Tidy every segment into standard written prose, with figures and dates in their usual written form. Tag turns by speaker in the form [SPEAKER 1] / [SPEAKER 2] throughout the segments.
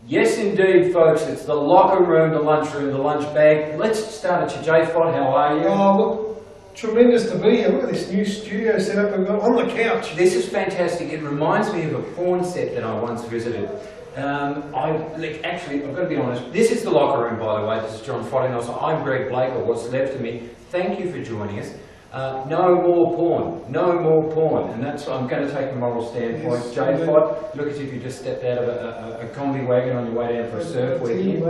[SPEAKER 1] Yes, indeed, folks. It's the locker room, the lunchroom, the lunch bag. Let's start at your JFOT. How are you?
[SPEAKER 2] Oh, look, tremendous to be here. Look at this new studio setup we've got on the couch.
[SPEAKER 1] This is fantastic. It reminds me of a porn set that I once visited. Actually, I've got to be honest. This is the locker room, by the way. This is John Friday. I'm Greg Blake, or what's left of me. Thank you for joining us. No more porn. No more porn. And that's I'm going to take a moral standpoint.
[SPEAKER 2] Yes,
[SPEAKER 1] JFOT, look as if you just stepped out of a combi wagon on your way down for a surf weekend.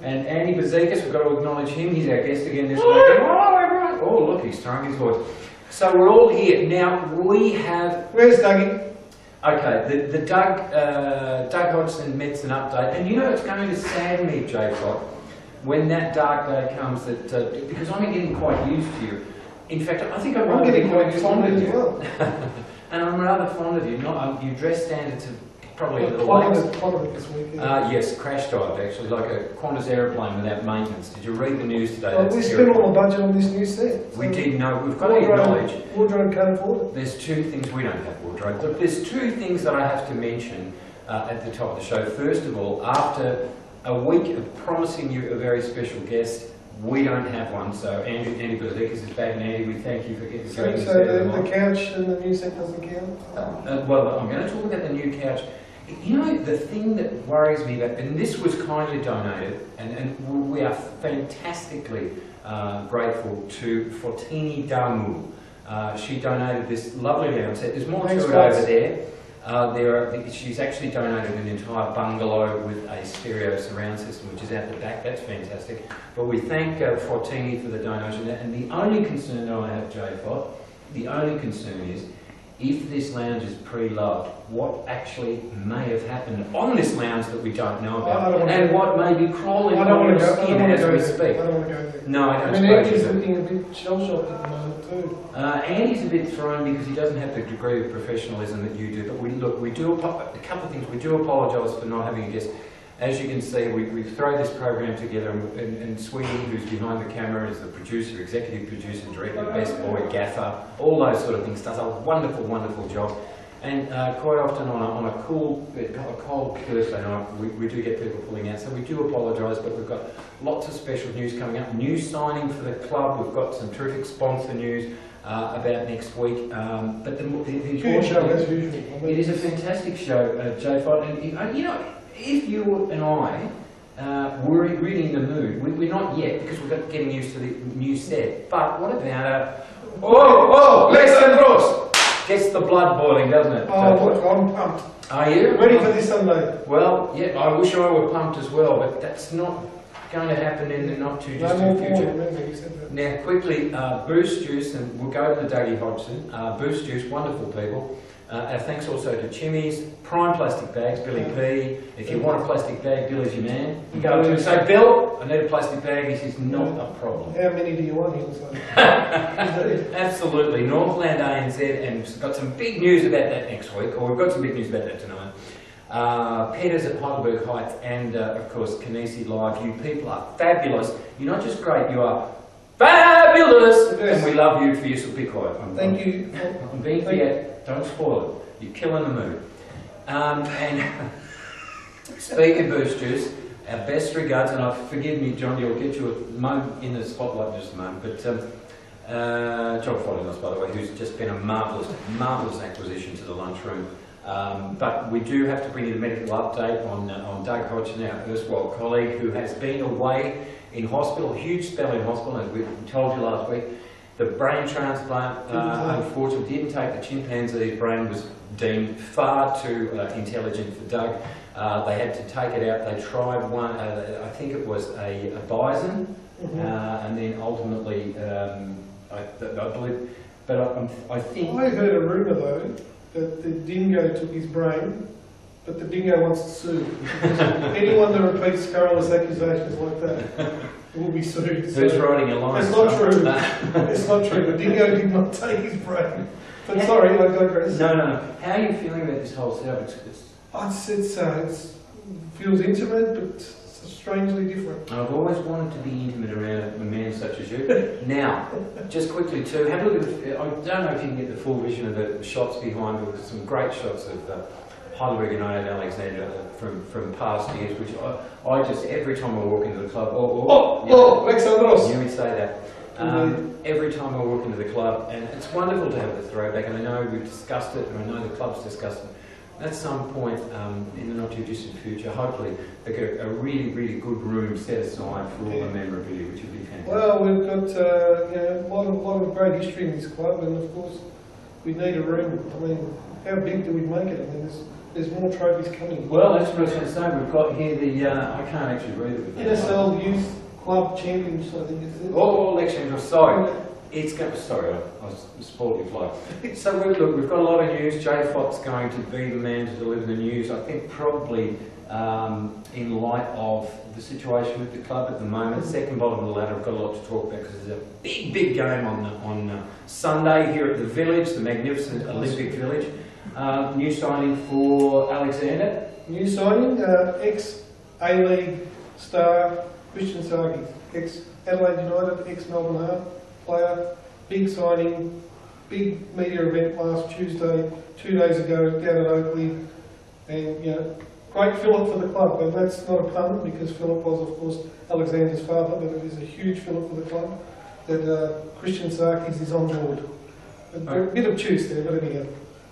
[SPEAKER 1] And Andy Bozikas, we've got to acknowledge him. He's our guest again this weekend. Hello, everyone. Oh, look, he's throwing his voice. So we're all here. Now, we have...
[SPEAKER 2] Where's Dougie?
[SPEAKER 1] Okay, the Doug Hodgson medicine update. And you know, it's going to sadden me, JFOT, when that dark day comes, that because I'm getting quite used to you. In fact, I think I'm
[SPEAKER 2] getting quite fond of you. Well.
[SPEAKER 1] And I'm rather fond of you. You dress standards have probably a little
[SPEAKER 2] plotted this weekend.
[SPEAKER 1] Yes, crash dived actually, like a Qantas airplane without maintenance. Did you read the news today?
[SPEAKER 2] Well, we spent all the budget on this new set.
[SPEAKER 1] So we did know. We've got to acknowledge.
[SPEAKER 2] Wardrobe can't afford it.
[SPEAKER 1] There's two things we don't have wardrobe. Look, there's two things that I have to mention at the top of the show. First of all, after a week of promising you a very special guest, we don't have one, so Andy Bozikas is back, and Andy, we thank you for getting
[SPEAKER 2] So the couch and the new set doesn't count?
[SPEAKER 1] Well, I'm going to talk about the new couch. You know, the thing that worries me about, and this was kindly donated, and we are fantastically grateful to Fortini Damu. She donated this lovely lounge set. There's more to it over there. She's actually donated an entire bungalow with a stereo surround system, which is out the back. That's fantastic. But we thank Fortini for the donation. And the only concern that I have, JFOT, the only concern is, if this lounge is pre-loved, what actually may have happened on this lounge that we don't know about, and what may be crawling on your skin as we speak.
[SPEAKER 2] I don't want to go there.
[SPEAKER 1] No, I don't.
[SPEAKER 2] I mean, Andy's looking a bit shell-shocked at the moment too.
[SPEAKER 1] Andy's a bit thrown because he doesn't have the degree of professionalism that you do. But we do a couple of things. We do apologise for not having a guest. As you can see, we've thrown this program together, and Sweetie, who's behind the camera, is the producer, executive producer, director, best boy, gaffer, all those sort of things. Does a wonderful, wonderful job. And quite often on a cold Thursday night, we do get people pulling out. So we do apologise, but we've got lots of special news coming up. New signing for the club. We've got some terrific sponsor news about next week. But the important
[SPEAKER 2] show, as usual.
[SPEAKER 1] It is a fantastic show, JFOT, and you know. If you and I were really in the mood, we're not yet because we're getting used to the new set. But what about Les Andros! Gets the blood boiling, doesn't it?
[SPEAKER 2] Oh, look, I'm pumped.
[SPEAKER 1] Are you?
[SPEAKER 2] Ready for this Sunday.
[SPEAKER 1] Well, yeah, I wish I were pumped as well, but that's not going to happen in the not too distant future. Now, quickly, Boost Juice, and we'll go to the Dougie Hodgson. Boost Juice, wonderful people. Our thanks also to Chimmy's, Prime Plastic Bags, Billy P. If you want a plastic bag, Billy's your man. You go up to him and say, Bill, I need a plastic bag. He says, not a problem.
[SPEAKER 2] How many do you want?
[SPEAKER 1] Absolutely. Northland ANZ, and we've got some big news about that next week, or we've got some big news about that tonight. Petters at Heidelberg Heights, and of course, Kinesi Live. You people are fabulous. You're not just great, you are fabulous! Yes. And we love you for your... So be quiet.
[SPEAKER 2] Thank you.
[SPEAKER 1] I'm being fair. Don't spoil it. You're killing the mood. And speaking of Boost Juice, our best regards, and forgive me, John, you'll get you a moment in the spotlight in just a moment, but John Friday, by the way, who's just been a marvellous acquisition to the lunchroom. But we do have to bring you the medical update on Doug Hodgson, our erstwhile colleague, who has been away in hospital, huge spell in hospital, as we told you last week. The brain transplant, unfortunately, didn't take. The chimpanzee's brain was deemed far too intelligent for Doug. They had to take it out. They tried one, I think it was a bison, and then ultimately, I believe, but I think...
[SPEAKER 2] I heard a rumour though, that the dingo took his brain, but the dingo wants to sue. Anyone that repeats scurrilous accusations like that will be sued.
[SPEAKER 1] Who's writing a line?
[SPEAKER 2] It's not true. It's not true. The dingo did not take his brain. But sorry, I digress.
[SPEAKER 1] No. How are you feeling about this whole setup?
[SPEAKER 2] It feels intimate, but strangely different.
[SPEAKER 1] I've always wanted to be intimate around a man such as you. Now, just quickly too, have a look at the, I don't know if you can get the full vision of the shots behind, but some great shots of Heidelberg United Alexander from past years, which I just, every time I walk into the club,
[SPEAKER 2] Alexandros!
[SPEAKER 1] you would say that. Every time I walk into the club, and it's wonderful to have the throwback, and I know we've discussed it, and I know the club's discussed it. At some point in the not too distant future, hopefully they get a really, really good room set aside for all the memorabilia, which would be fantastic.
[SPEAKER 2] Well, we've got a lot of great history in this club, and of course we need a room. I mean, how big do we make it? I mean, there's more trophies coming.
[SPEAKER 1] Well, that's what I was going to say. We've got here the I can't actually read it.
[SPEAKER 2] NSL Youth Club Champions, I think it's it.
[SPEAKER 1] Alexander, sorry. It's going to, sorry, I was spoiled your flow. So look, we've got a lot of news. JFOT's going to be the man to deliver the news. I think probably in light of the situation with the club at the moment, second bottom of the ladder, I've got a lot to talk about because there's a big game on Sunday here at the Village, the magnificent Olympic Village. New signing for Alexander.
[SPEAKER 2] New signing, ex-A-League star Christian Sarkis, ex-Adelaide United, ex-Melbourne Heart player, big signing, big media event last Tuesday, 2 days ago down at Oakley, and great fillip for the club. And that's not a pun because Philip was, of course, Alexander's father, but it is a huge fillip for the club that Christian Sarkis is on board. A bit of choose there, but anyhow.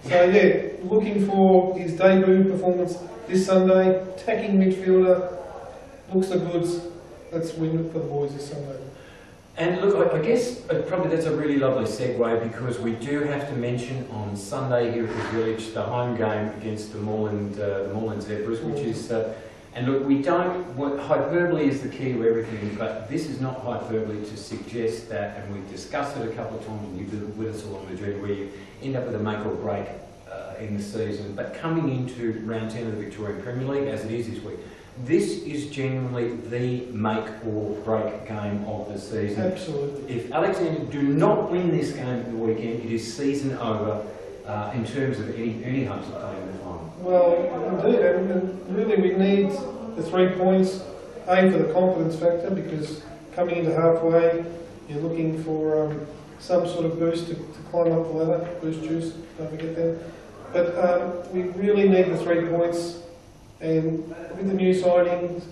[SPEAKER 2] So yeah, looking for his debut performance this Sunday, attacking midfielder, looks the goods. Let's win it for the boys this Sunday.
[SPEAKER 1] And look, I guess probably that's a really lovely segue because we do have to mention on Sunday here at the Village the home game against the Moreland Zebras, which is, and look, we don't, hyperbole is the key to everything, but this is not hyperbole to suggest that, and we've discussed it a couple of times and you've been with us along the journey where you end up with a make or break in the season, but coming into round 10 of the Victorian Premier League, as it is this week, this is genuinely the make or break game of the season.
[SPEAKER 2] Absolutely.
[SPEAKER 1] If Alexander do not win this game at the weekend, it is season over in terms of any hopes of playing in the final.
[SPEAKER 2] Well, indeed, and really we need the 3 points, A, for the confidence factor, because coming into halfway, you're looking for some sort of boost to climb up the ladder, boost juice, don't forget that. But we really need the 3 points. And with the new signings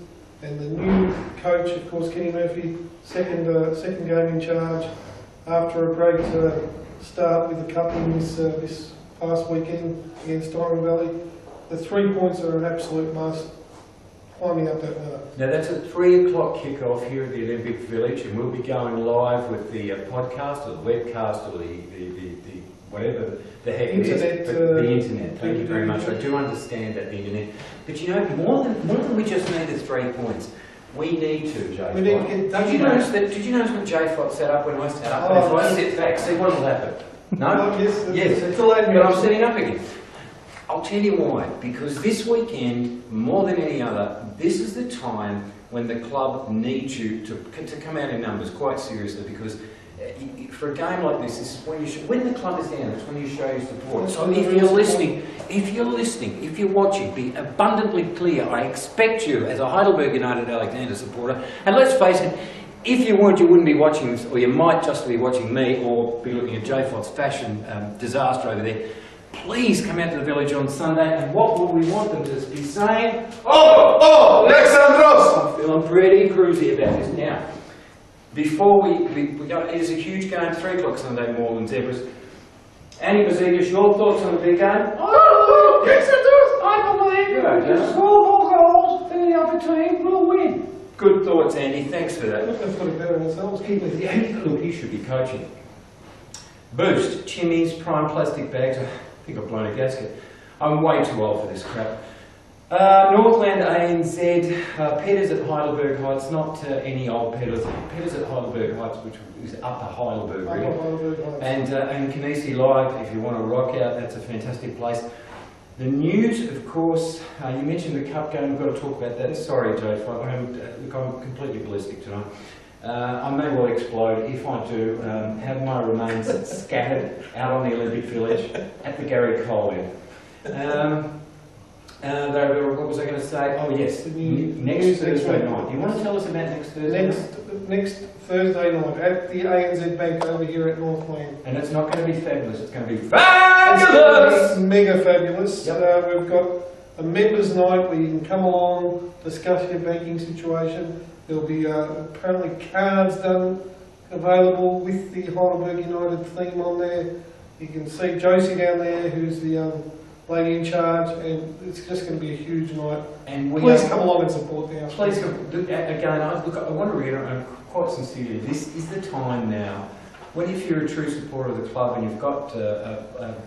[SPEAKER 2] and the new coach, of course, Kenny Murphy, second game in charge after a great start with the cup in this past weekend against Torrens Valley, the 3 points are an absolute must. Climbing up that ladder.
[SPEAKER 1] Now that's a 3 o'clock kickoff here at the Olympic Village, and we'll be going live with the podcast or the webcast or the whatever the heck it is. The internet. Thank you very much. I do understand that, the internet. But you know, more than we just need the 3 points. We need to, JFOT.
[SPEAKER 2] We need to get,
[SPEAKER 1] did you notice when JFOT set up, when I set up? And if I sit back, see what will happen. No?
[SPEAKER 2] Yes.
[SPEAKER 1] But I'm setting up again. I'll tell you why. Because this weekend, more than any other, this is the time when the club needs you to come out in numbers, quite seriously, because for a game like this is when when the club is down, it's when you show your support. So if you're watching, be abundantly clear. I expect you, as a Heidelberg United Alexander supporter, and let's face it, if you weren't, you wouldn't be watching this, or you might just be watching me, or be looking at JFOT's fashion disaster over there. Please come out to the Village on Sunday, and what would we want them to be saying? Oh, Alexandros! I'm feeling pretty cruisy about this now. Before we go, it is a huge game, 3 o'clock Sunday, Moreland Zebras. Andy Bozikas, your thoughts on the big game?
[SPEAKER 3] Oh, yes, I believe you score more goals than the other team will win.
[SPEAKER 1] Good thoughts, Andy. Thanks for that.
[SPEAKER 2] They've got it better than themselves.
[SPEAKER 1] Look, he should be coaching. Boost, chimneys, prime plastic bags. I think I've blown a gasket. I'm way too old for this crap. Northland ANZ, Petters at Heidelberg Heights, not any old Petters. Petters at Heidelberg Heights, which is Upper Heidelberg, really. And Kinesi Live, if you want to rock out, that's a fantastic place. The news, of course, you mentioned the cup game, we've got to talk about that. Sorry, JFOT, I'm completely ballistic tonight. I may well explode if I do have my remains scattered out on the Olympic Village at the Gary Cole end. What was I going to say? Oh yes, next Thursday night. Do you want to tell us about next Thursday night?
[SPEAKER 2] Next Thursday night at the ANZ Bank over here at Northland.
[SPEAKER 1] And it's not going to be fabulous, it's going to be fabulous!
[SPEAKER 2] It's mega fabulous.
[SPEAKER 1] Yep.
[SPEAKER 2] We've got a members' night where you can come along, discuss your banking situation. There'll be apparently cards done available with the Heidelberg United theme on there. You can see Josie down there, who's the lady in charge, and it's just going to be a huge night. And please come along and support the house.
[SPEAKER 1] Please come. Again, I want to reiterate quite sincerely, this is the time now when, if you're a true supporter of the club and you've got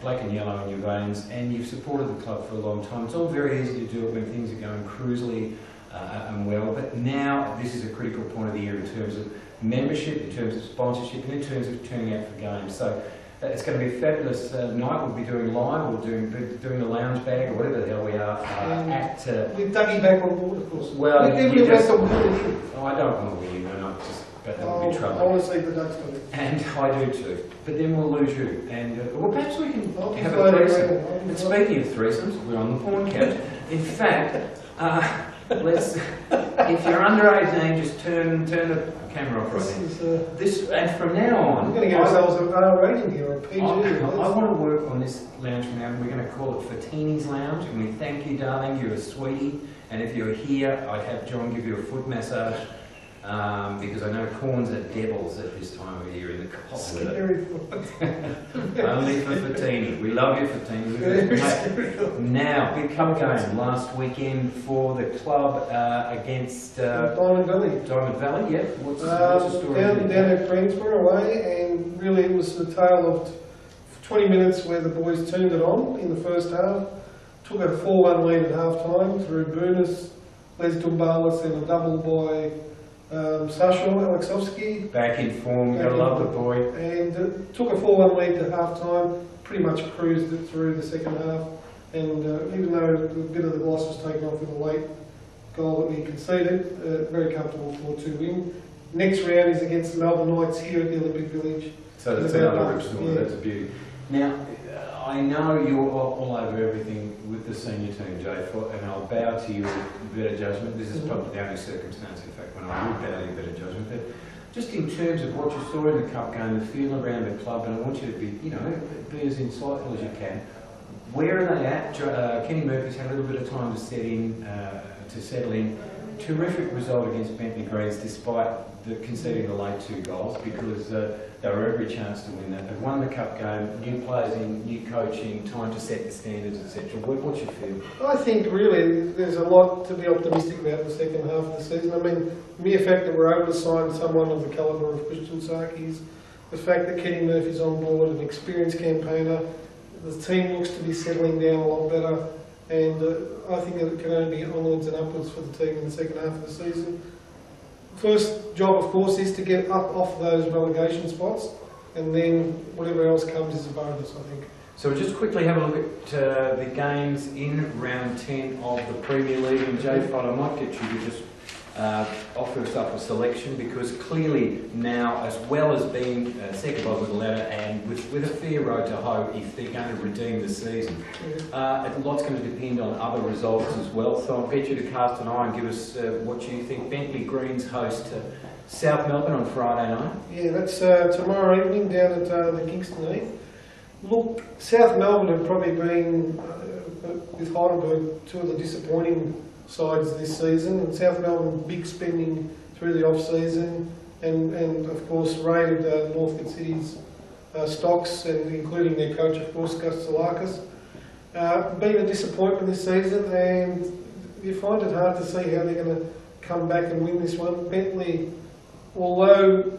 [SPEAKER 1] black and yellow in your veins and you've supported the club for a long time, it's all very easy to do it when things are going cruisily and well, but now this is a critical point of the year in terms of membership, in terms of sponsorship, and in terms of turning out for games. So it's going to be a fabulous night. We'll be doing live, or doing the lounge bag, or whatever the hell we are
[SPEAKER 2] with Dougie back on board, of course.
[SPEAKER 1] Well, I don't want to win, and I'm just about that would be trouble.
[SPEAKER 2] I want to see the Ducks do it.
[SPEAKER 1] And I do too. But then we'll lose you. And well, perhaps we can have a threesome. And speaking of threesomes, we're on the porn couch. In fact, if you're under 18, just turn the camera off right now. And from now on,
[SPEAKER 2] we're going to get ourselves an R rating here, or a PG.
[SPEAKER 1] I want to work on this lounge from now on. We're going to call it Fatini's Lounge, and we thank you, darling. You're a sweetie. And if you're here, I'd have John give you a foot massage. Because I know corns are devils at this time of year in the cold weather. Only for Fatini. We love you, Fatini. Now, big cup game last weekend for the club against
[SPEAKER 2] Diamond Valley.
[SPEAKER 1] Diamond Valley, yeah. What's the story?
[SPEAKER 2] Down at Greensboro away, and really it was the tale of 20 minutes where the boys turned it on in the first half. Took a 4-1 lead at half time through Burness, Les Dumbalis, and a double by Sasha Alexovsky.
[SPEAKER 1] Back in form, you gotta love the boy.
[SPEAKER 2] And took a 4-1 lead to half time, pretty much cruised it through the second half. And even though a bit of the gloss was taken off with a late goal that we conceded, very comfortable 4-2 win. Next round is against the Melbourne Knights here at the Olympic Village.
[SPEAKER 1] So that's another rich story, that's a beauty. Now, I know you're all over everything with the senior team, JFOT, and I'll bow to your better judgment. This is probably the only circumstance, in fact, when I would bow to your better judgment. But just in terms of what you saw in the cup game, the feel around the club, and I want you to be, be as insightful as you can. Where are they at? Kenny Murphy's had a little bit of time to settle in. Terrific result against Bentley Greens, despite conceding the late 2 goals, because they were every chance to win that. They've won the cup game, new players in, new coaching, time to set the standards, etc. What's your feel?
[SPEAKER 2] I think really there's a lot to be optimistic about the second half of the season. I mean, the mere fact that we're able to sign someone of the calibre of Christian Sarkis, the fact that Kenny Murphy's on board, an experienced campaigner, the team looks to be settling down a lot better, and I think that it can only be onwards and upwards for the team in the second half of the season. First job, of course, is to get up off those relegation spots, and then whatever else comes is a bonus, I think.
[SPEAKER 1] So we'll just quickly have a look at the games in round 10 of the Premier League. And JFOT, I might get you to just offer us up a selection, because clearly now, as well as being second bottom of the ladder and with a fair road to hoe if they're going to redeem the season, a lot's going to depend on other results as well. So I'll get you to cast an eye and give us what you think. Bentley Greens host South Melbourne on Friday night.
[SPEAKER 2] Yeah, that's tomorrow evening down at the Kingston Heath. Look, South Melbourne have probably been, with Heidelberg, 2 of the disappointing sides this season, and South Melbourne big spending through the off-season, and of course raided Northcote City's stocks, and including their coach, of course, Gus Zalakis. Been a disappointment this season, and you find it hard to see how they're going to come back and win this one. Bentley, although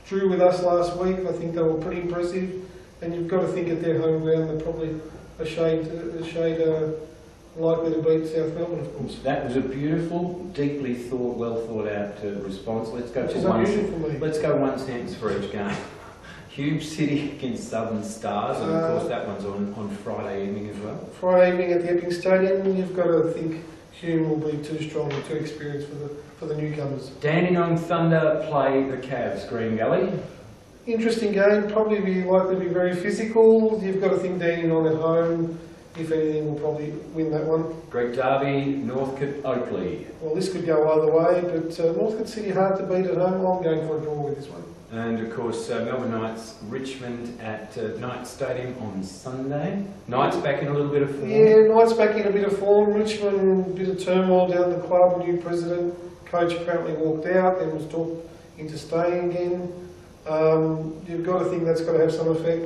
[SPEAKER 2] drew with us last week, I think they were pretty impressive, and you've got to think at their home ground they're probably a shade likely to beat South Melbourne, of course.
[SPEAKER 1] That was a beautiful, deeply well thought out response. Let's go Let's go one sentence for each game. Huge City against Southern Stars, and of course that one's on Friday evening as well.
[SPEAKER 2] Friday evening at the Epping Stadium. You've got to think Hume will be too strong and too experienced for the newcomers.
[SPEAKER 1] Dandenong Thunder play the Cavs, Green Gully.
[SPEAKER 2] Interesting game, probably likely to be very physical. You've got to think Dandenong at home. if anything, we'll probably win that one.
[SPEAKER 1] Great Derby, Northcote, Oakley.
[SPEAKER 2] Well, this could go either way, but Northcote City hard to beat at home. I'm going for a draw with this one.
[SPEAKER 1] And of course, Melbourne Knights, Richmond at Knights Stadium on Sunday. Knights back in a little bit of form.
[SPEAKER 2] Yeah, Knights back in a bit of form. Richmond, bit of turmoil down the club. New president, coach apparently walked out and was talked into staying again. You've got to think that's got to have some effect.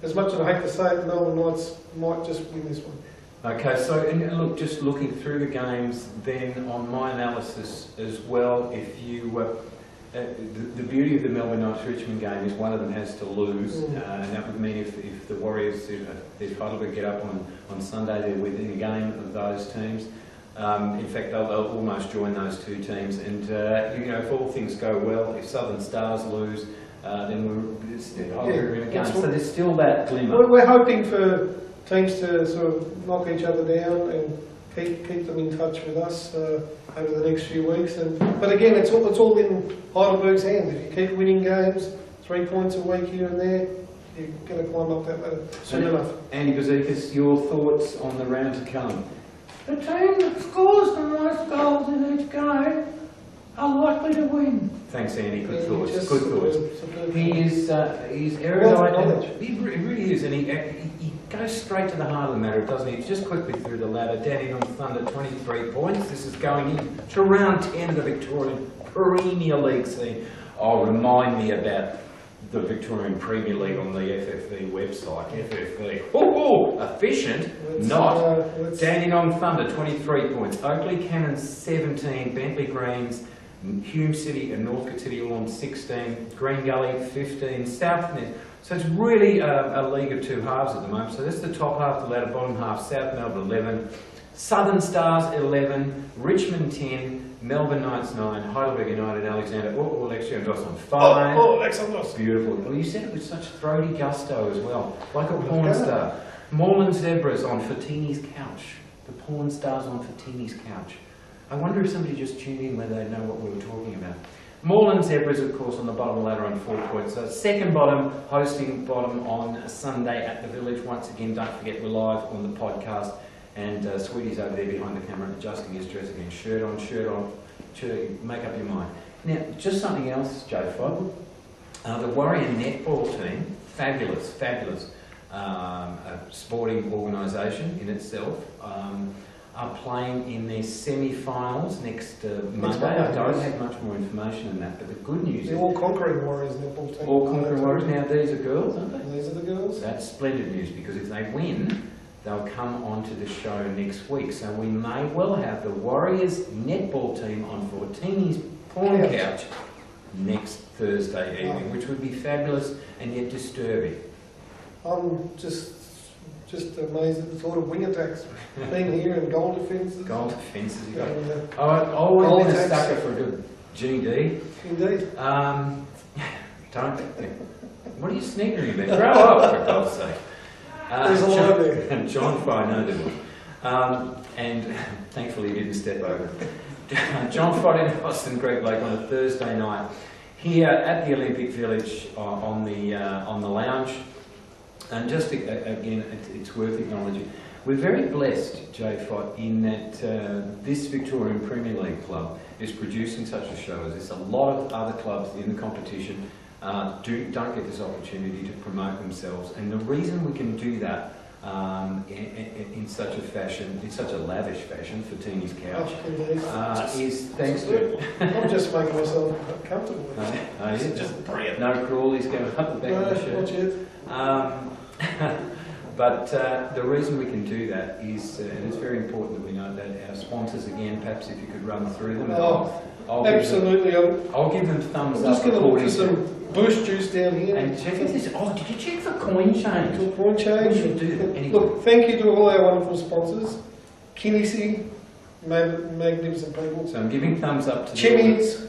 [SPEAKER 2] As much as I hate to say it, Melbourne Knights might just win this one.
[SPEAKER 1] Okay, so and look, just looking through the games, then on my analysis as well, if you the beauty of the Melbourne Knights Richmond game is one of them has to lose, and that would mean if the Warriors, if Heidelberg get up on Sunday, they're within a game of those teams. In fact, they'll almost join those two teams, and you know, if all things go well, if Southern Stars lose, then Heidelberg in a game. So there's still that glimmer.
[SPEAKER 2] We're hoping for teams to sort of knock each other down and keep them in touch with us over the next few weeks. But again, it's all in Heidelberg's hands. If you keep winning games, 3 points a week here and there, you're going to climb up that ladder soon enough.
[SPEAKER 1] Andy Bozikas, your thoughts on the round to come?
[SPEAKER 3] The team that scores the most goals in each game are likely to win.
[SPEAKER 1] Thanks, Andy. Good
[SPEAKER 2] Yeah,
[SPEAKER 1] thoughts.
[SPEAKER 2] just
[SPEAKER 1] Good thoughts. He's erudite. He really is, and he goes straight to the heart of the matter, doesn't he? He's just quickly through the ladder. Danny on Thunder, 23 points. This is going into round 10 of the Victorian Premier League scene. Oh, remind me about the Victorian Premier League on the FFV website. FFV. Oh, efficient. Not. Danny on Thunder, 23 points. Oakley Cannons, 17. Bentley Greens, Hume City and Northcote City all on 16. Green Gully, 15. Southnet. So it's really a league of two halves at the moment. So that's the top half of the ladder, bottom half. South Melbourne, 11. Southern Stars, 11. Richmond, 10. Melbourne Knights, 9. Heidelberg United, Alexander. Oh, Alexander on 5.
[SPEAKER 2] Oh, Alexander.
[SPEAKER 1] Beautiful. Well, you said it with such throaty gusto as well, like a porn star. Moreland Zebras on Fatini's couch. The porn stars on Fatini's couch. I wonder if somebody just tuned in whether they know what we were talking about. Moreland Zebras, of course, on the bottom ladder on 4 points. So second bottom, hosting bottom on Sunday at the Village. Once again, don't forget we're live on the podcast. And Sweetie's over there behind the camera adjusting his dress again. Shirt on, make up your mind. Now, just something else, JFOT. The Warrior netball team, fabulous sporting organisation in itself, are playing in their semi-finals next Monday. I don't have much more information than that, but the good news is...
[SPEAKER 2] They're all Conquering Warriors netball team.
[SPEAKER 1] All Conquering Warriors. Now, these are girls, aren't they?
[SPEAKER 2] These are the girls.
[SPEAKER 1] That's splendid news, because if they win, they'll come onto the show next week. So we may well have the Warriors netball team on Fortini's porn couch next Thursday evening, which would be fabulous and yet disturbing.
[SPEAKER 2] I'm just amazed at the thought of wing attacks being here and goal defences.
[SPEAKER 1] Goal defences, you got.
[SPEAKER 2] And,
[SPEAKER 1] I've always
[SPEAKER 2] goal
[SPEAKER 1] been a
[SPEAKER 2] attacks.
[SPEAKER 1] sucker for a good GD.
[SPEAKER 2] Indeed.
[SPEAKER 1] Don't. What are you sniggering about? Grow up, for God's sake.
[SPEAKER 2] There's a lot there.
[SPEAKER 1] And John Fry, no, there was. And thankfully he didn't step over. John Fry and Hodgson, Greg Blake on a Thursday night here at the Olympic Village on the lounge. And just to, again, it's worth acknowledging. We're very blessed, JFOT, in that this Victorian Premier League club is producing such a show as this. A lot of other clubs in the competition don't get this opportunity to promote themselves, and the reason we can do that in such a fashion, in such a lavish fashion, for Teeny's couch, is thanks to...
[SPEAKER 2] I'm just making myself comfortable.
[SPEAKER 1] It's just brilliant. No crawlies going up the back of the shirt. But the reason we can do that is, and it's very important that we know that our sponsors, again, perhaps if you could run through them.
[SPEAKER 2] Absolutely.
[SPEAKER 1] I'll give them thumbs up.
[SPEAKER 2] I'm just going to look for some Boost juice down here.
[SPEAKER 1] And check out this. Oh, did you check for coin change?
[SPEAKER 2] Coin change.
[SPEAKER 1] We should do that. Anyway.
[SPEAKER 2] Look, thank you to all our wonderful sponsors. Kinnisi, magnificent people.
[SPEAKER 1] So I'm giving thumbs up to
[SPEAKER 2] Chimmy's,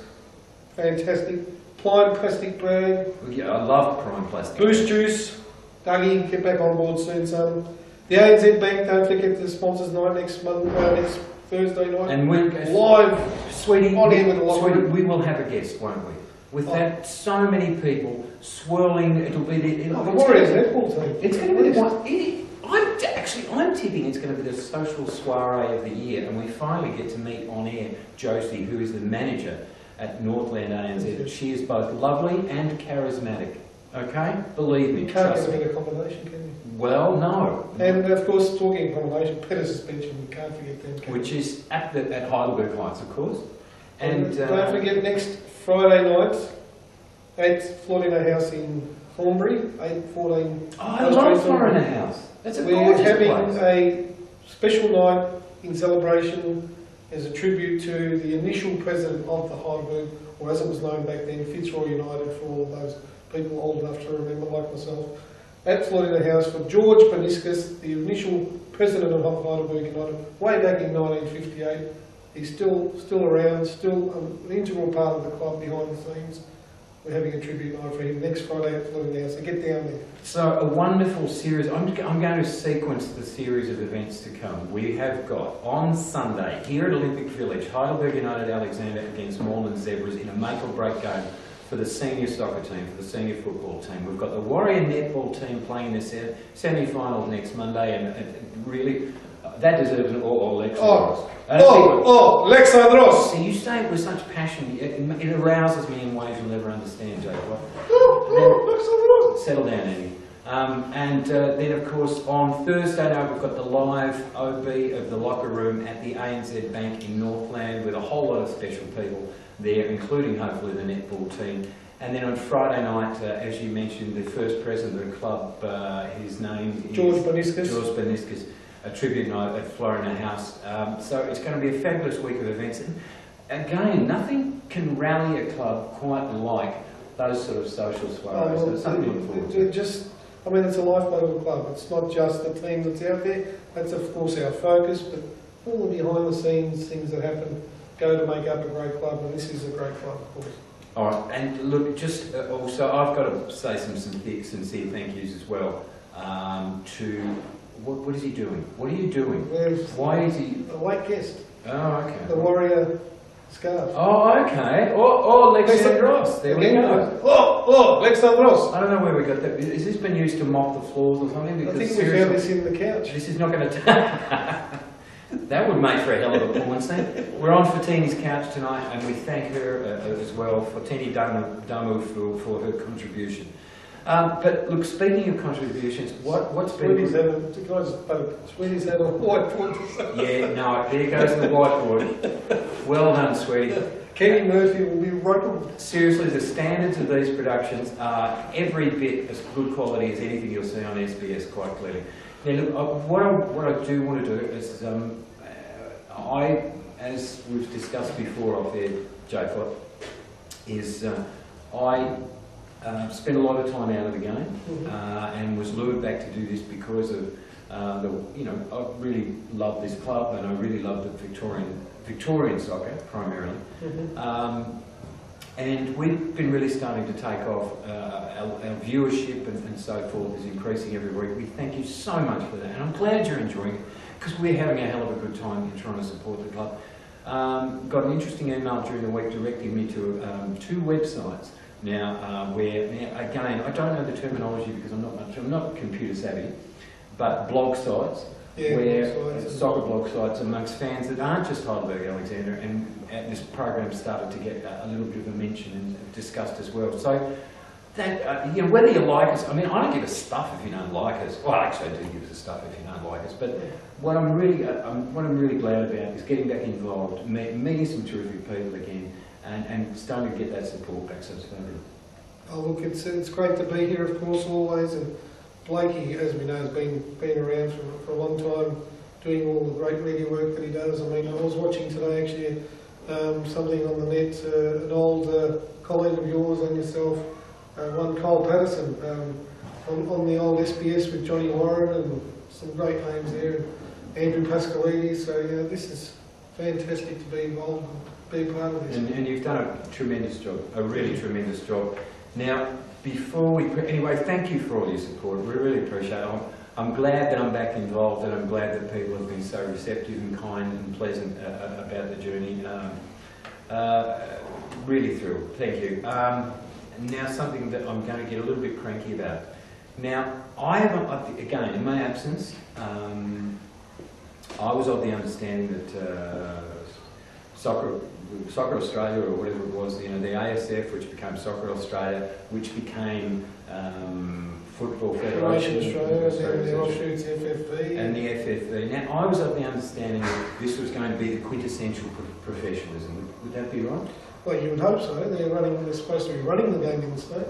[SPEAKER 2] fantastic. Prime plastic bag.
[SPEAKER 1] Yeah, I love Prime plastic.
[SPEAKER 2] Boost juice. Dougie, get back on board soon, son. The ANZ Bank, don't forget the sponsors night next Thursday night.
[SPEAKER 1] And we're
[SPEAKER 2] live,
[SPEAKER 1] sweetie,
[SPEAKER 2] on in with the lottery.
[SPEAKER 1] We will have a guest, won't we? With that, so many people swirling. It'll be the
[SPEAKER 2] Warriors netball team.
[SPEAKER 1] It's going to be the one. I'm actually I'm tipping it's going to be the social soiree of the year, and we finally get to meet on air Josie, who is the manager at Northland ANZ. She is both lovely and charismatic. Okay? Believe me,
[SPEAKER 2] You can't
[SPEAKER 1] trust
[SPEAKER 2] get a
[SPEAKER 1] me.
[SPEAKER 2] better combination, can you?
[SPEAKER 1] Well, no.
[SPEAKER 2] And of course, talking accommodation, better suspension, you can't forget them. Can
[SPEAKER 1] Which is at Heidelberg Heights, of course. And
[SPEAKER 2] don't forget, next Friday night at Florina House in Thornbury, 8:14.
[SPEAKER 1] oh, I love Florina House. That's a
[SPEAKER 2] We're
[SPEAKER 1] gorgeous
[SPEAKER 2] having
[SPEAKER 1] place.
[SPEAKER 2] a special night in celebration as a tribute to the initial president of the Heidelberg, or as it was known back then, Fitzroy United, for all those people old enough to remember, like myself, at Florina House for George Bozikas, the initial president of Heidelberg United, way back in 1958. He's still around, still an integral part of the club behind the scenes. We're having a tribute night for him next Friday at Florina House, so get down there.
[SPEAKER 1] So a wonderful series. I'm going to sequence the series of events to come. We have got on Sunday here at Olympic Village, Heidelberg United Alexander against Moreland Zebras in a make or break game for the senior soccer team, for the senior football team. We've got the Warrior netball team playing their semi-finals next Monday, and really that deserves an Alexandros.
[SPEAKER 2] Alexandros!
[SPEAKER 1] See, you say it with such passion. It arouses me in ways you'll never understand, JFOT.
[SPEAKER 2] Alexandros!
[SPEAKER 1] Settle down, Andy. Then, of course, on Thursday night, we've got the live OB of the locker room at the ANZ Bank in Northland with a whole lot of special people there, including hopefully the netball team. And then on Friday night, as you mentioned, the first president of the club, his name is
[SPEAKER 2] George Bozikas.
[SPEAKER 1] George Bozikas, a tribute night at Florina House. So it's going to be a fabulous week of events. And again, nothing can rally a club quite like those sort of social soirees. So it's something to look forward to.
[SPEAKER 2] It's a lifeblood of the club. It's not just the team that's out there. That's of course our focus, but all the behind the scenes things that happen go to make up a great club, and this is a great club, of course.
[SPEAKER 1] All right, and look, just also, I've got to say some sincere thank yous as well to, what is he doing? What are you doing? Why is he?
[SPEAKER 2] A white guest.
[SPEAKER 1] Oh, okay.
[SPEAKER 2] The Warrior scarf.
[SPEAKER 1] Oh, okay. Oh, Alexandros. There we go.
[SPEAKER 2] Alexandros.
[SPEAKER 1] I don't know where we got that. Has this been used to mop the floors or something?
[SPEAKER 2] I
[SPEAKER 1] Because
[SPEAKER 2] think we found this in the couch.
[SPEAKER 1] this is not going to. That would make for a hell of a porn scene. We're on Fatini's couch tonight, and we thank her as well, Fatini Damu, for her contribution. But look, speaking of contributions, what's been...
[SPEAKER 2] Sweetie's had a whiteboard.
[SPEAKER 1] Yeah, no, there goes the whiteboard. Well done, sweetie.
[SPEAKER 2] Kenny Murphy will be right.
[SPEAKER 1] Seriously, the standards of these productions are every bit as good quality as anything you'll see on SBS, quite clearly. Now, look, what I do want to do is, as we've discussed before off there, JFOT, is I spent a lot of time out of the game and was lured back to do this because of I really love this club and I really love the Victorian soccer primarily. And we've been really starting to take off. Our viewership and so forth is increasing every week. We thank you so much for that, and I'm glad you're enjoying it because we're having a hell of a good time in trying to support the club. Got an interesting email during the week directing me to 2 websites now, again, I don't know the terminology because I'm not computer savvy, but blog sites. Soccer blog sites amongst fans that aren't just Heidelberg Alexander, and this program started to get a little bit of a mention and discussed as well. So that whether you like us, I mean, I don't give a stuff if you don't like us. Well, actually, I do give us a stuff if you don't like us. But what I'm really glad about is getting back involved, meeting some terrific people again, and starting to get that support back. So it's fabulous.
[SPEAKER 2] Oh, look, it's great to be here, of course, always. And Blakey, as we know, has been around for a long time, doing all the great media work that he does. I mean, I was watching today actually something on the net, an old colleague of yours and yourself, one Cole Patterson, on the old SBS with Johnny Warren and some great names there, and Andrew Pascalides. So yeah, this is fantastic to be involved and be part of this.
[SPEAKER 1] And you've done a tremendous job, a really tremendous job. Now, anyway, thank you for all your support. We really appreciate it. I'm glad that I'm back involved, and I'm glad that people have been so receptive and kind and pleasant about the journey. Really thrilled. Thank you. Now, something that I'm going to get a little bit cranky about. Now, I haven't, again, in my absence, I was of the understanding that Soccer Australia, or whatever it was, you know, the ASF, which became Soccer Australia, which became Football Federation,
[SPEAKER 2] Australia, and the offshoots FFV.
[SPEAKER 1] and the FFV. Now, I was of the understanding that this was going to be the quintessential professionalism. Would that be right?
[SPEAKER 2] Well, you would hope so. They're supposed to be running the game in the state.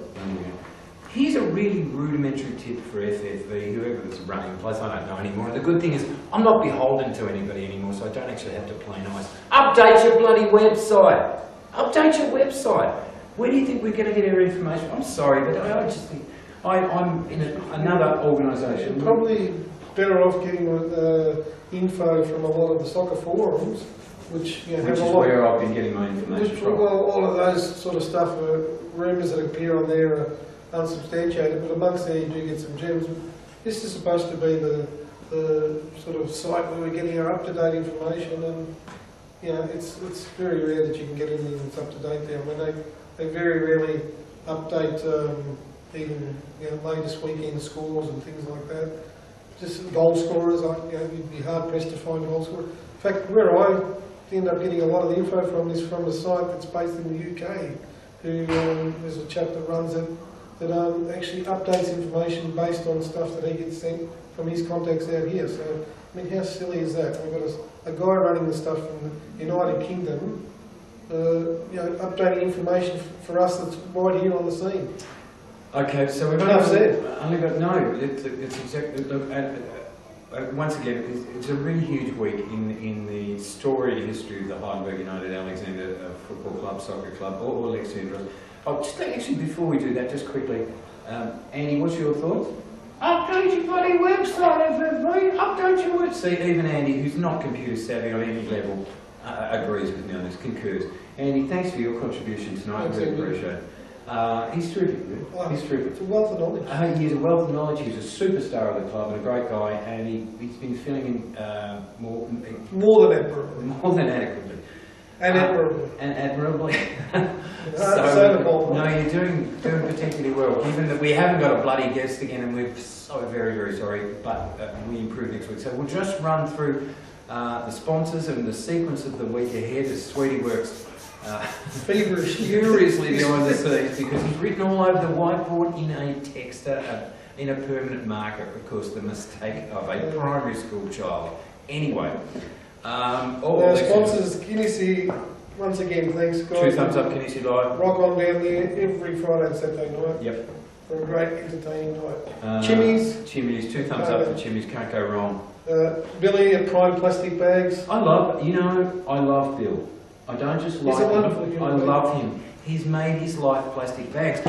[SPEAKER 1] Here's a really rudimentary tip for FFV, whoever's running the place. I don't know anymore. And the good thing is, I'm not beholden to anybody anymore, so I don't actually have to play nice. Update your bloody website. Update your website. Where do you think we're going to get our information? I'm sorry, but I just think I'm in another organisation.
[SPEAKER 2] You're probably better off getting info from a lot of the soccer forums, which have
[SPEAKER 1] which is
[SPEAKER 2] a lot.
[SPEAKER 1] Where I've been getting my information from.
[SPEAKER 2] Well, all of those sort of stuff, rumours that appear on there are unsubstantiated, but amongst there you do get some gems. This is supposed to be the sort of site where we're getting our up-to-date information, and you know, it's very rare that you can get anything that's up-to-date there. I mean, they very rarely update even latest weekend scores and things like that. Just goal scorers, you'd be hard pressed to find goal scorers. In fact, where I end up getting a lot of the info from is from a site that's based in the UK, who there's a chap that runs it, that actually updates information based on stuff that he gets sent from his contacts out here. So, I mean, how silly is that? We've got a guy running the stuff from the United Kingdom, updating information for us that's right here on the scene.
[SPEAKER 1] Okay, so we've only got no. It's exactly. Look, once again, it's a really huge week in the story history of the Heidelberg United Alexander Football Club, Soccer Club, or Alexandra. Oh, just actually before we do that, just quickly, Andy, what's your thoughts?
[SPEAKER 3] Update your bloody website, FFV. Update your website.
[SPEAKER 1] See, even Andy, who's not computer savvy on any level, agrees with me on this, concurs. Andy, thanks for your contribution tonight. I really appreciate it. He's terrific, really. He's terrific.
[SPEAKER 2] It's a wealth of knowledge.
[SPEAKER 1] He's a wealth of knowledge. He's a superstar of the club and a great guy, and he's been filling in more
[SPEAKER 2] than admirably.
[SPEAKER 1] More than adequately.
[SPEAKER 2] And admirably.
[SPEAKER 1] And admirably.
[SPEAKER 2] No,
[SPEAKER 1] you're doing particularly well. Given that we haven't got a bloody guest again, and we're so very, very sorry, but we improve next week. So we'll just run through the sponsors and the sequence of the week ahead as Sweetie works furiously behind the scenes, because he's written all over the whiteboard in a texter, in a permanent marker, of course, the mistake of a primary school child. Anyway.
[SPEAKER 2] Sponsors, Kinnisi, once again, thanks guys.
[SPEAKER 1] 2 thumbs up, Kinnisi Live.
[SPEAKER 2] Rock on down there every Friday and Saturday night.
[SPEAKER 1] Yep.
[SPEAKER 2] For a great entertaining night. Chimneys.
[SPEAKER 1] 2 thumbs up for Chimneys, can't go wrong.
[SPEAKER 2] Billy at Prime Plastic Bags.
[SPEAKER 1] I love Bill. I don't just like him, I love him. He's made his life plastic bags.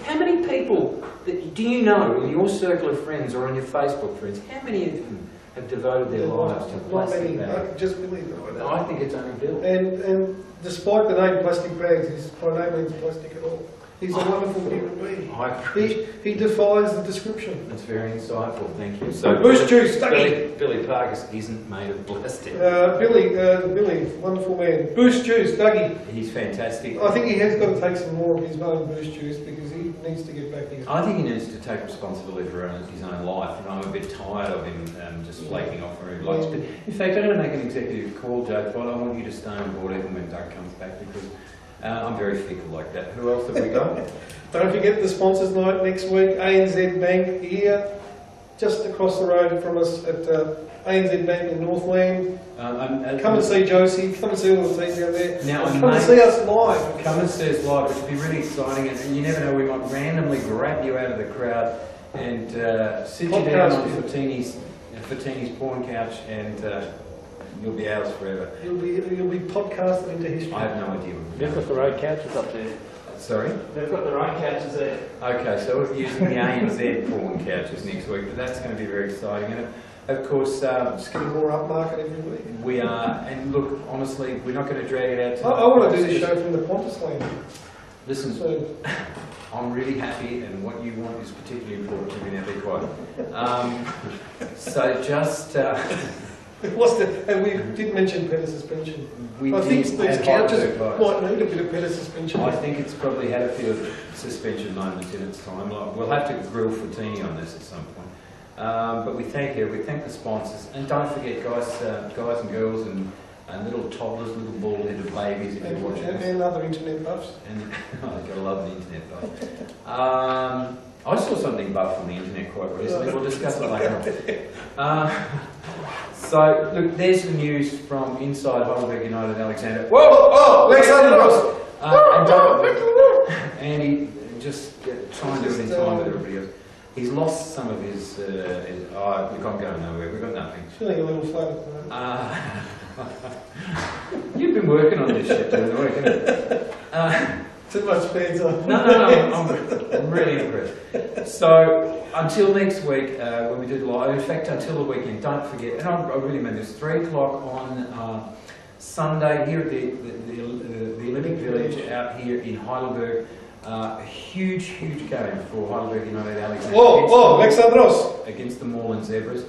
[SPEAKER 1] How many people, do you know, in your circle of friends or on your Facebook friends, how many of them have devoted their lives to plastic bags?
[SPEAKER 2] Just Billy though.
[SPEAKER 1] I think it's only Bill.
[SPEAKER 2] And despite the name Plastic Bags, he's by no means plastic at all. He's a wonderful human being. He defies the description.
[SPEAKER 1] That's very insightful, thank you. So
[SPEAKER 2] Bush Juice, Dougie.
[SPEAKER 1] Billy Parkes isn't made of plastic.
[SPEAKER 2] Billy, wonderful man. Bush Juice, Dougie.
[SPEAKER 1] He's fantastic.
[SPEAKER 2] I think he has got to take some more of his own Bush Juice, because he needs to get back here.
[SPEAKER 1] I think he needs to take responsibility for his own life, and I'm a bit tired of him just flaking off where he likes. But in fact, I'm going to make an executive call, JFOT. I want you to stay on board even when Doug comes back, because I'm very fickle like that. Who else have we got?
[SPEAKER 2] Don't forget the sponsors night next week. ANZ Bank here, just across the road from us at ANZ Bank in Northland. Come and see Josie. Come and see all the team down there.
[SPEAKER 1] Now,
[SPEAKER 2] come and see us live.
[SPEAKER 1] Come and see us live, which would be really exciting. And you never know, we might randomly grab you out of the crowd and sit you down on Fatini's porn couch, and you'll be ours forever.
[SPEAKER 2] You'll be podcasted into history.
[SPEAKER 1] I have no idea.
[SPEAKER 4] They've got their own couches up there.
[SPEAKER 1] Sorry?
[SPEAKER 4] They've got their own couches there.
[SPEAKER 1] Okay, so we're using the ANZ porn couches next week, but that's going to be very exciting. And of course,
[SPEAKER 2] just getting more upmarket every week.
[SPEAKER 1] We are, and look, honestly, we're not going to drag it out.
[SPEAKER 2] I want to do this show from the Qantas land.
[SPEAKER 1] Listen, I'm really happy, and what you want is particularly important to me. Now, be quiet. So just.
[SPEAKER 2] What's the, and we did mention pedal suspension.
[SPEAKER 1] We
[SPEAKER 2] I think
[SPEAKER 1] did
[SPEAKER 2] these
[SPEAKER 1] have
[SPEAKER 2] couches
[SPEAKER 1] hot
[SPEAKER 2] might need a bit of pedal suspension.
[SPEAKER 1] I think it's probably had a few suspension moments in its time. Like, we'll have to grill Fatini on this at some point. But we thank you, we thank the sponsors. And don't forget, guys and girls and little toddlers, little bald-headed babies if you're watching this.
[SPEAKER 2] And other internet buffs.
[SPEAKER 1] And I've got to love the internet buff. I saw something buff on the internet quite recently. We'll discuss it later on. So, look, there's the news from inside Heidelberg United, Alexander. Whoa! Oh! Alexander Ross! Andy, just try and do it in time with everybody else. He's lost some of his look, I'm going nowhere. We've got nothing.
[SPEAKER 2] Feeling a little flat at the moment.
[SPEAKER 1] You've been working on this shit during the week, haven't you?
[SPEAKER 2] Too much pizza.
[SPEAKER 1] No, I'm really impressed. So, until next week, when we do the live, in fact, until the weekend, don't forget, and I really mean this, 3 o'clock on Sunday here at the Olympic Village out here in Heidelberg. A huge game for Heidelberg United Alexander.
[SPEAKER 2] Alexandros!
[SPEAKER 1] Against the Moreland Zebras.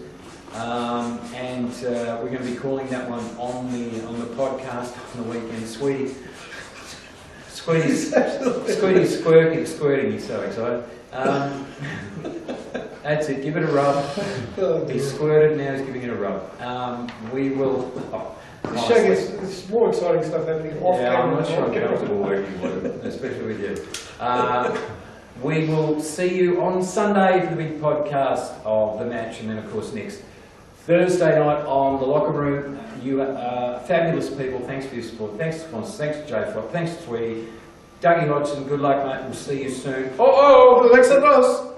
[SPEAKER 1] And we're going to be calling that one on the podcast on the weekend. Squeedy's squirting, he's so excited. That's it, give it a rub. He's squirted, now he's giving it a rub. We will...
[SPEAKER 2] It's more exciting stuff happening off camera.
[SPEAKER 1] I'm not sure I'm comfortable working with it, especially with you. We will see you on Sunday for the big podcast of the match, and then of course next Thursday night on the Locker Room. You are fabulous people. Thanks for your support. Thanks to sponsors. Thanks to JFOT. Thanks to Tweety. Dougie Hodgson, good luck, mate. We'll see you soon.
[SPEAKER 2] Alexandros!